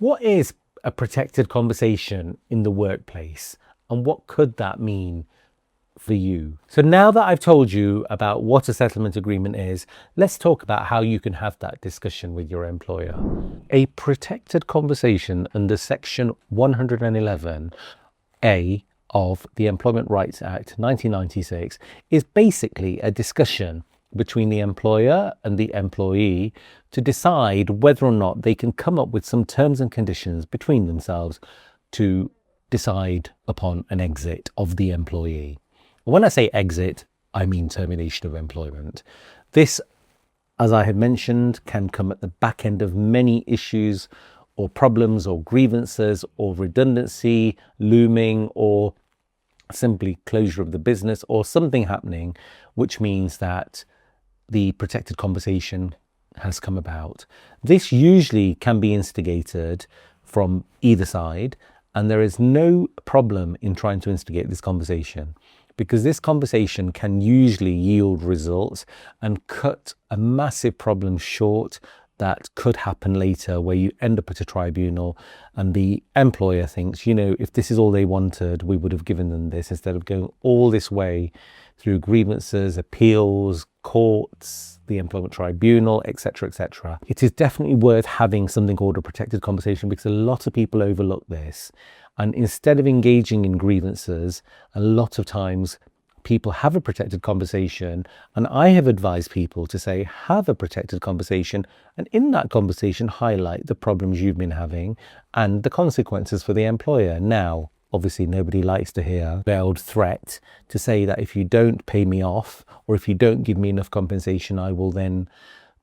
What is a protected conversation in the workplace, and what could that mean for you? So now that I've told you about what a settlement agreement is, let's talk about how you can have that discussion with your employer. A protected conversation under Section 111A of the Employment Rights Act 1996 is basically a discussion between the employer and the employee to decide whether or not they can come up with some terms and conditions between themselves to decide upon an exit of the employee. When I say exit, I mean termination of employment. This, as I had mentioned, can come at the back end of many issues or problems or grievances or redundancy looming or simply closure of the business or something happening, which means that the protected conversation has come about. This usually can be instigated from either side, and there is no problem in trying to instigate this conversation, because this conversation can usually yield results and cut a massive problem short that could happen later, where you end up at a tribunal and the employer thinks, if this is all they wanted, we would have given them this, instead of going all this way through grievances, appeals, courts, the employment tribunal, etc., etc. It is definitely worth having something called a protected conversation, because a lot of people overlook this. And instead of engaging in grievances, a lot of times people have a protected conversation, and I have advised people to say, have a protected conversation, and in that conversation highlight the problems you've been having and the consequences for the employer. Now, obviously nobody likes to hear a veiled threat to say that if you don't pay me off, or if you don't give me enough compensation, I will then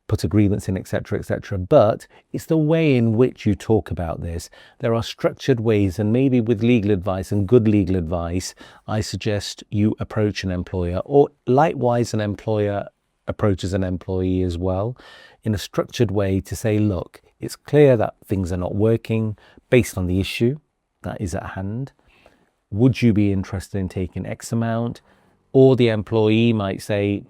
put a grievance in, etc., etc. But it's the way in which you talk about this. There are structured ways, and maybe with legal advice and good legal advice, I suggest you approach an employer, or likewise an employer approaches an employee as well, in a structured way to say, look, it's clear that things are not working based on the issue that is at hand. Would you be interested in taking X amount? Or the employee might say,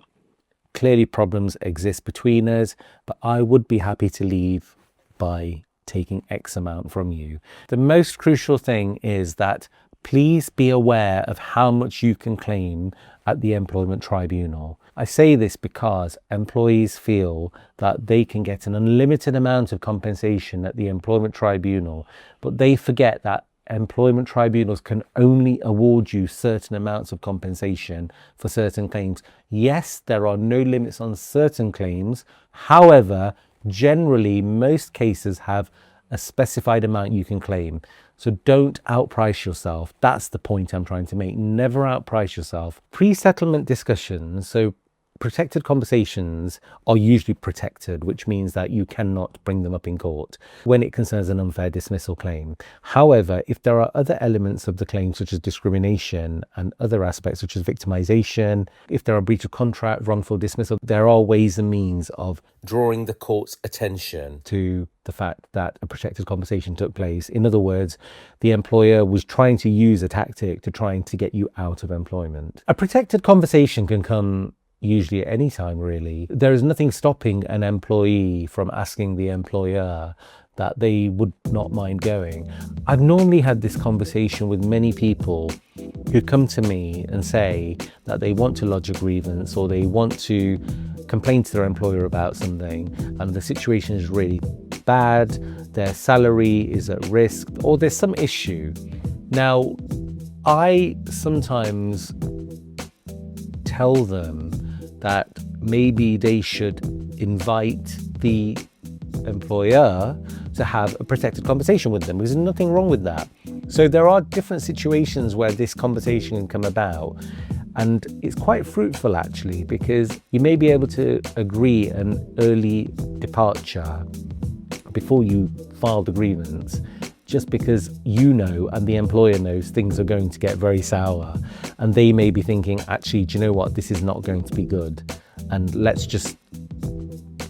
clearly problems exist between us, but I would be happy to leave by taking X amount from you. The most crucial thing is that please be aware of how much you can claim at the employment tribunal. I say this because employees feel that they can get an unlimited amount of compensation at the employment tribunal, but they forget that employment tribunals can only award you certain amounts of compensation for certain claims. Yes, there are no limits on certain claims. However, generally, most cases have a specified amount you can claim. So don't outprice yourself. That's the point I'm trying to make. Never outprice yourself. Pre-settlement discussions, so protected conversations, are usually protected, which means that you cannot bring them up in court when it concerns an unfair dismissal claim. However, if there are other elements of the claim, such as discrimination and other aspects such as victimization, if there are breach of contract, wrongful dismissal, there are ways and means of drawing the court's attention to the fact that a protected conversation took place. In other words, the employer was trying to use a tactic to trying to get you out of employment. A protected conversation can come usually at any time, really. There is nothing stopping an employee from asking the employer that they would not mind going. I've normally had this conversation with many people who come to me and say that they want to lodge a grievance, or they want to complain to their employer about something, and the situation is really bad, their salary is at risk, or there's some issue. Now, I sometimes tell them that maybe they should invite the employer to have a protected conversation with them, because there's nothing wrong with that. So there are different situations where this conversation can come about, and it's quite fruitful actually, because you may be able to agree an early departure before you file the grievance, just because you know and the employer knows things are going to get very sour, and they may be thinking, actually, do you know what, this is not going to be good, and let's just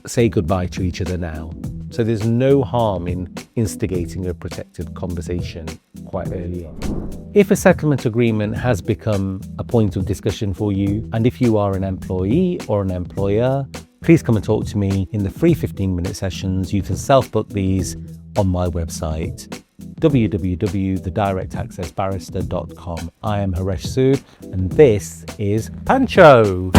say goodbye to each other now. So there's no harm in instigating a protected conversation quite early on. If a settlement agreement has become a point of discussion for you, and if you are an employee or an employer, please come and talk to me in the free 15-minute sessions. You can self-book these on my website, www.thedirectaccessbarrister.com. I am Haresh Sood, and this is Pancho.